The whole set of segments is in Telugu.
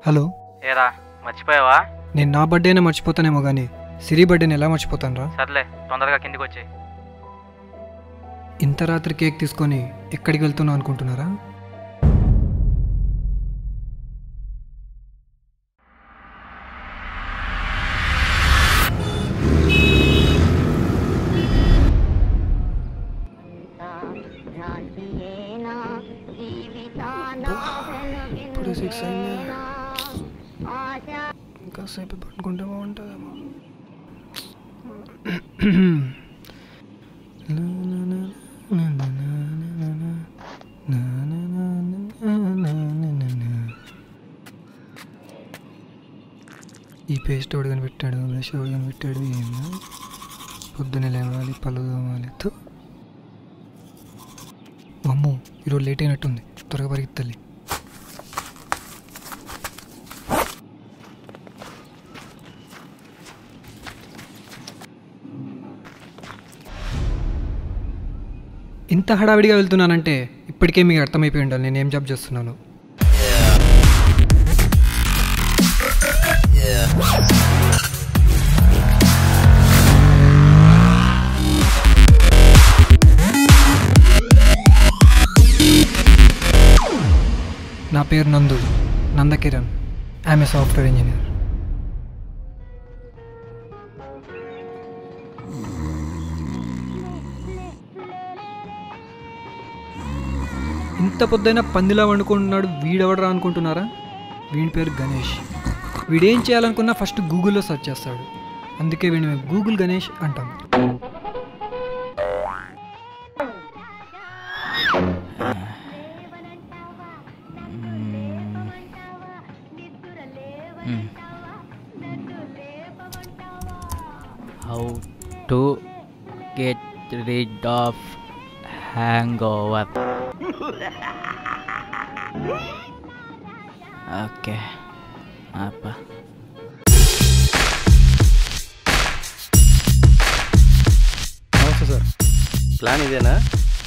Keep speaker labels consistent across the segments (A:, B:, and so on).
A: హలో
B: ఏరా మర్చిపోయావా?
A: నేను నా బర్త్డేనే మర్చిపోతానేమో కానీ సిరి బర్త్డేని ఎలా మర్చిపోతాను రా?
B: సర్లే తొందరగా కిందికి వచ్చి.
A: ఇంత రాత్రి కేక్ తీసుకొని ఎక్కడికి వెళ్తున్నా అనుకుంటున్నారా? ఇప్పుడు 6 అయింది, ఇంకాసేపు పడుకుంటే బాగుంటుందేమో. ఈ పేస్ట్ ఎవడు కనిపెట్టాడు, బ్రష్ ఎవడు కనిపెట్టాడు, ఏమో. పొద్దున్నే లేవాలి, పళ్ళు తోమాలి. అమ్మో ఈరోజు లేట్ అయినట్టుంది, త్వరగా పరిగెత్తాలి. ఇంత హడావిడిగా వెళ్తున్నానంటే ఇప్పటికే మీకు అర్థమైపోయి ఉండాలి నేను ఏం జాబ్ చేస్తున్నాను. నా పేరు Nandakiran. I'm a software engineer. ఇంత పొద్దున పందిలా వండుకుంటున్నాడు వీడెవడరా అనుకుంటున్నారా? వీడి పేరు గణేష్. వీడేం చేయాలనుకున్నా ఫస్ట్ గూగుల్లో సెర్చ్ చేస్తాడు, అందుకే వీడిని మేము గూగుల్ గణేష్ అంటాం.
C: How to get rid of hangover? Okay, apa?
D: నమస్తే సార్.
B: ప్లాన్ ఇదేనా?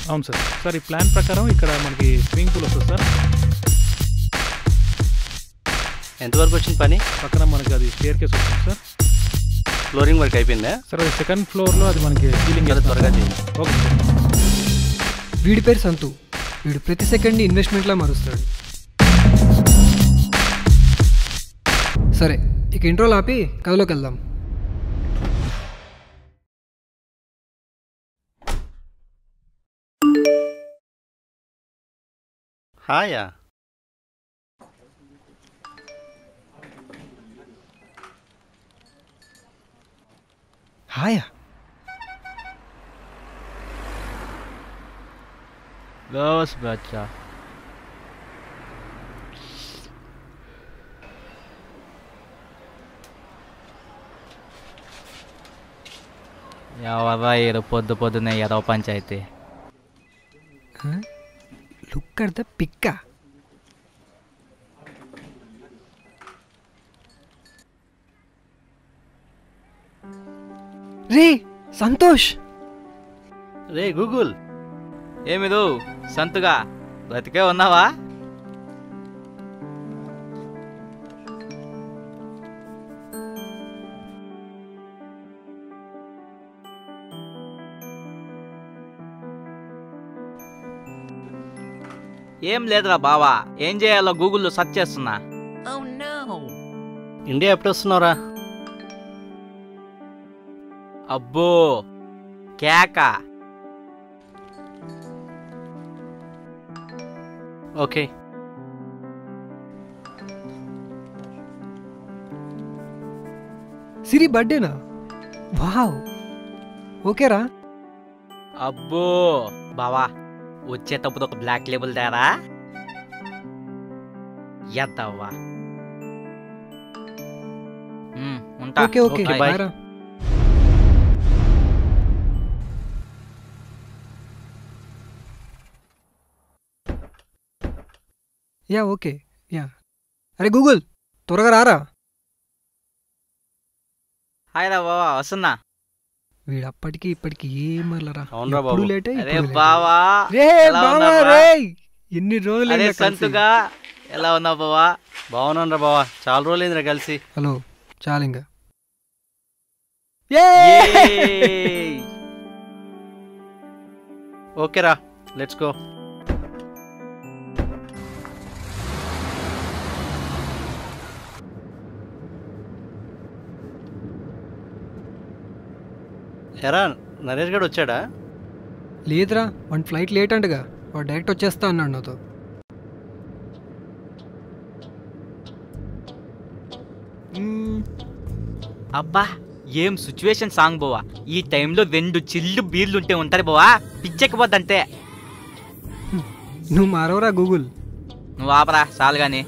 D: అవును సార్. సార్ ఈ ప్లాన్ ప్రకారం ఇక్కడ మనకి స్విమ్మింగ్ పూల్ వస్తుంది సార్.
B: ఎంతవరకు వచ్చింది పని?
D: పక్కన మనకి అది స్టేర్ కేస్ వస్తుంది సార్.
B: ఫ్లోరింగ్ వర్క్ అయిపోయిందా?
D: సార్ అది సెకండ్ ఫ్లోర్లో అది మనకి సీలింగ్
B: త్వరగా చేయండి.
D: Okay sir.
A: వీడి పేరు సంతు. వీడు ప్రతి సెకండ్ని ఇన్వెస్ట్మెంట్లా మారుస్తాడు. సరే ఇక ఇంట్రోలు ఆపి కథలోకి వెళ్దాం.
B: హాయా.
A: హాయా
C: Los baca. ఎవరా ఇరు పొద్దునే ఏదో పంచాయతీ.
A: లుక్ అట్ ద పిక్క. రే సంతోష్.
B: రే గూగుల్.
C: ఏమిదు సంతుగా బ్రతికే ఉన్నావా? ఏం లేదురా బావా, ఏం చేయాలో గూగుల్లో సెర్చ్ చేస్తున్నా.
B: ఇండియా ఎప్పుడు వస్తున్నావురా?
C: అబ్బో కేక.
B: ఓకే.
A: సిరి బర్త్డేనా? వావ్, ఓకేరా.
C: అబ్బో బావా, వచ్చేటప్పుడు ఒక బ్లాక్ లేబుల్ తేరా. ఎద్దవ్వా. ఉంటా.
A: Okay okay
B: bye.
A: బాయ్ రా. Yeah okay yeah. అరే గూగుల్ త్వరగా రారా.
C: హాయ్ రా బావా, వస్తున్నా.
A: వీడు అప్పటికి ఇప్పటికి ఏమర్లరా.
B: అవునరా బాబు.
A: ఎప్పుడు లేటే
C: అరే బావా,
A: రే
C: ఎలా
A: బావా
C: ఉన్నావురా?
A: రే ఎన్ని రోజులు
C: అరే సంతుగా ఎలా ఉన్నావు బావా?
B: బాగున్నాను రా బావా, చాలా రోజులైందిరా కలిసి.
A: హలో చాలు ఇంకా.
B: ఓకేరా, లెట్స్ గో. ఎరా నరేష్ గడు వచ్చాడా?
A: లేదురా, వన్ ఫ్లైట్ లేట్ అంటగా, వాడు డైరెక్ట్ వచ్చేస్తా అన్నాడు నాతో.
C: అబ్బా ఏం సిచ్యువేషన్ సాంగ్ బావా. ఈ టైంలో 2 చిల్లు బీర్లు ఉంటే ఉంటారు బావా, పిచ్చెక్కిపోద్దంతే.
A: నువ్వు మారవరా గూగుల్.
C: నువ్వు ఆపరా చాలు కానీ.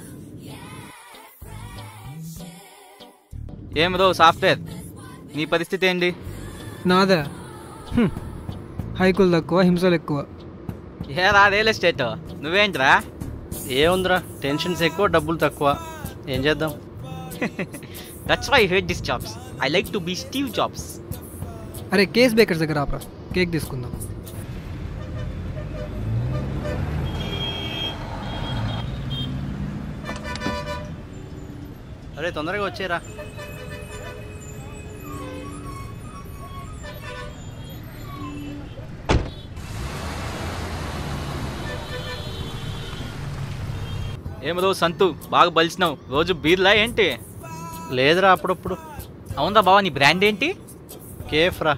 C: ఏం రో సాఫ్ట్వేర్, నీ పరిస్థితి ఏంటి?
A: నాదా హైకులు తక్కువ, హింసలు ఎక్కువ.
C: ఏరా రియల్ ఎస్టేట్, నువ్వేంట్రా?
B: ఏముందిరా, టెన్షన్స్ ఎక్కువ, డబ్బులు తక్కువ. ఏం చేద్దాం?
C: That's why I hate this jobs. I like to be Steve Jobs.
A: అరే కేస్ బేకర్స్ దగ్గర ఆపరా, కేక్ తీసుకుందాం.
B: అరే తొందరగా వచ్చేరా.
C: ఏం రో సంతు, బాగా బలిసినావు. రోజు బీర్లా ఏంటి?
B: లేదురా, అప్పుడప్పుడు.
C: అవునా బావా, నీ బ్రాండ్ ఏంటి?
B: కేఫ్ రా.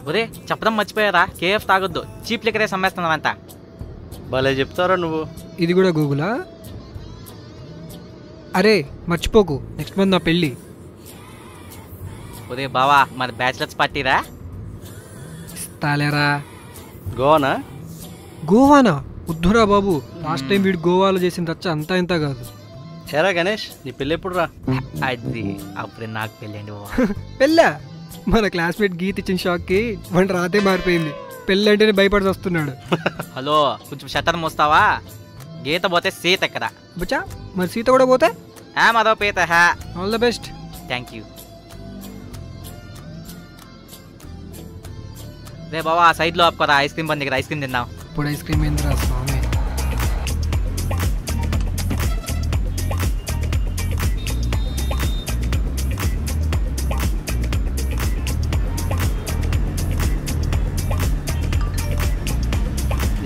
C: ఒరే చెప్పడం మర్చిపోయారా, కేఎఫ్ తాగొద్దు, చీప్ లిక్కరే సమ్మేస్తున్నావంట.
B: భలే చెప్తారా నువ్వు.
A: ఇది కూడా గూగులా? అరే మర్చిపోకు, నెక్స్ట్ మంత్ నా పెళ్ళి.
C: ఒరే బావా, మరి బ్యాచిలర్స్ పార్టీరా?
A: ఇస్తాలేరా.
B: గోవానా?
A: గోవానా? వద్దురా బాబు, లాస్ట్ టైం వీడు గోవాలో చేసిన రచ్చ అంతా ఇంత కాదు.
B: ఏరా గణేష్, నీ పెళ్ళి ఎప్పుడు రా?
C: అది అప్పుడే నాకు పెళ్ళండి బావా.
A: పెళ్ళా? మన క్లాస్మేట్ గీత ఇచ్చిన షాక్కి మన రాతే మారిపోయింది. పెళ్ళి అంటేనే భయపడి వస్తున్నాడు.
C: హలో కొంచెం షట్టర్ మోస్తావా? గీత పోతే సీత ఎక్కరా.
A: బచ్చా, మరి సీత కూడా పోతే?
C: మరో పీత.
A: All the best.
C: Thank you. రే బావా, సైడ్లో ఆపుకోరా, ఐస్ క్రీమ్ బండి దగ్గర ఐస్ క్రీమ్ తిందాం.
A: ఇప్పుడు ఐస్ క్రీమ్ ఏంద్రా స్వామి.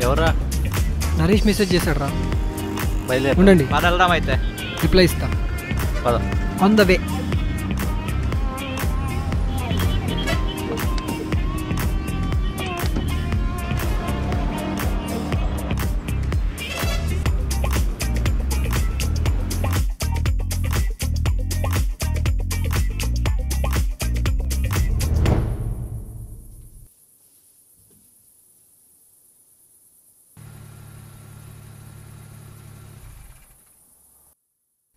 B: ఎవరా?
A: నరేష్ మెసేజ్ చేశాడు రా.
B: బయలుదేరు.
A: ఉండండి,
C: పద వెళ్దాం అయితే.
A: రిప్లై ఇస్తా.
B: పద.
A: On the way.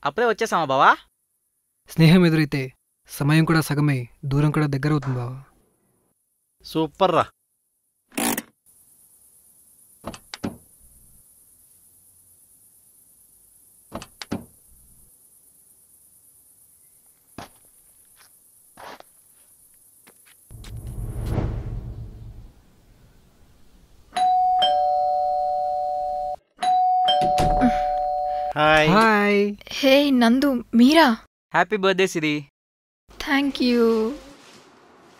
C: అప్పుడే వచ్చేసామా బావా?
A: స్నేహం ఎదురైతే సమయం కూడా సగమై దూరం కూడా దగ్గర అవుతుంది బావా.
B: సూపర్ రా. హాయ్.
A: హాయ్.
E: హే నందు, మీరా?
C: Happy birthday Siri.
E: Thank you.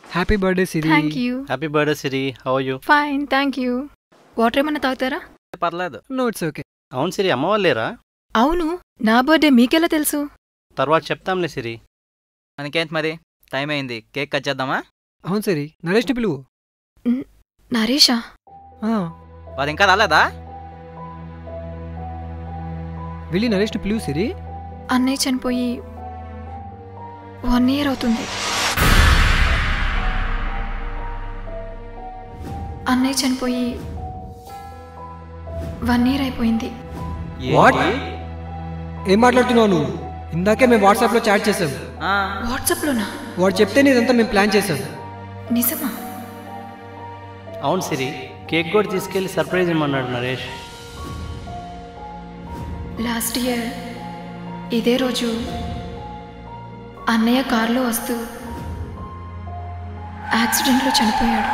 A: Happy birthday Siri.
E: Thank you.
B: Happy birthday Siri, how are you?
E: Fine, thank you. Water ఏమన్నా తాగుతారా?
C: పర్లేదు.
A: No it's okay.
B: అవును సిరి, అమ్మ వాళ్ళు లేరా?
E: అవును, నా బర్త్డే మీకెలా తెలుసు?
B: తర్వాత చెప్తాంలే సిరి.
C: మనకేంటి మరి, టైం అయింది, కేక్ కట్ చేద్దామా?
A: అవును సరి, నరేష్ని పిలువు.
E: నరేషా?
C: వాడు ఇంకా రాలేదా?
A: వెళ్ళి నరేష్ని పిలువు సిరి.
E: అన్నయ్య చనిపోయి 1 year అవుతుంది. అన్నయ్య చనిపోయి 1 year అయిపోయింది.
A: వాట్? ఏం మాట్లాడుతున్నావు నువ్వు? ఇందాకే మేము వాట్సాప్లో చాట్ చేసాం.
E: వాట్సాప్లోనా?
A: వాడు చెప్తే ఇదంతా మేము ప్లాన్ చేసాం.
E: నిజమా?
B: అవును సిరి, కేక్ కూడా తీసుకెళ్ళి సర్ప్రైజ్ ఇమ్మన్నాడు నరేష్.
E: లాస్ట్ ఇయర్ ఇదే రోజు అన్నయ్య కారులో వస్తూ యాక్సిడెంట్లో చనిపోయాడు.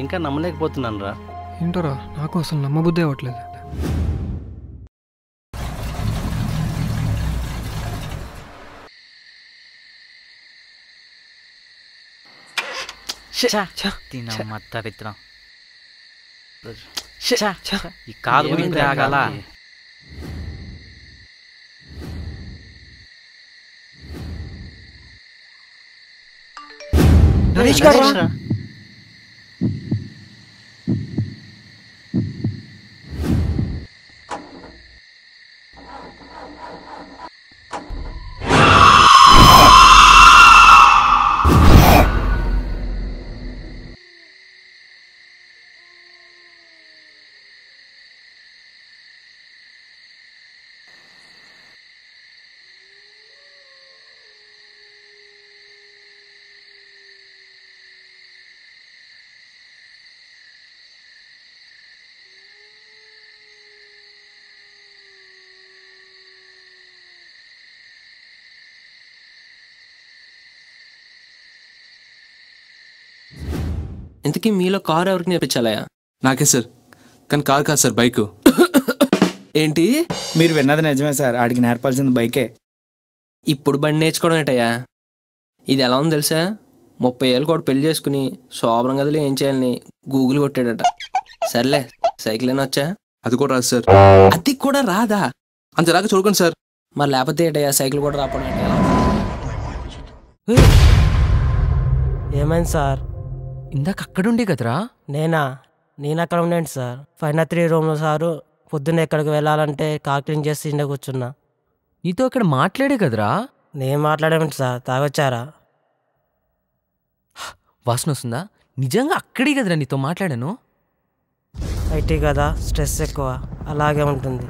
B: ఇంకా నమ్మలేకపోతున్నాను రా.
A: ఏంటోరా నాకు అసలు నమ్మబుద్ధి అవ్వట్లేదు.
C: తినమ్మ దరిద్రం. ఈ కారు గురించి ఆగాల.
A: నరేష్ గారు
F: ఇంతకీ మీలో కారు ఎవరికి నేర్పించాలయా?
G: నాకే సార్, కానీ కార్ కాదు సార్, బైక్.
F: ఏంటి
H: మీరు విన్నది నిజమే సార్, ఆడికి నేర్పాల్సింది బైకే.
F: ఇప్పుడు బండి నేర్చుకోవడం ఏంటయ్యా? ఇది ఎలా ఉంది తెలుసా? 30 ఏళ్ళు కూడా పెళ్లి చేసుకుని శోభనం గదిలో ఏం చేయాలని గూగుల్ కొట్టాడట. సర్లే సైకిల్ అయినా వచ్చా?
G: అది కూడా రాదు సార్.
F: అది కూడా రాదా?
G: అంత రాక చూడకండి సార్.
F: మరి లేకపోతే ఏంటయ్యా సైకిల్ కూడా రాపడం?
I: ఏమైంది సార్?
J: ఇందాక అక్కడుండే కదరా?
I: నేను అక్కడ ఉండేంటి సార్. 503 రూమ్లో సారు పొద్దున్న ఎక్కడికి వెళ్ళాలంటే కార్ క్లీన్ చేసి ఇండ కూర్చున్నా.
J: నీతో అక్కడ మాట్లాడే కదరా?
I: నేను మాట్లాడేమిటి సార్, తాగొచ్చారా?
J: వాసన వస్తుందా? నిజంగా అక్కడే కదరా నీతో మాట్లాడాను.
I: ఐటీ కదా, స్ట్రెస్ ఎక్కువ, అలాగే ఉంటుంది.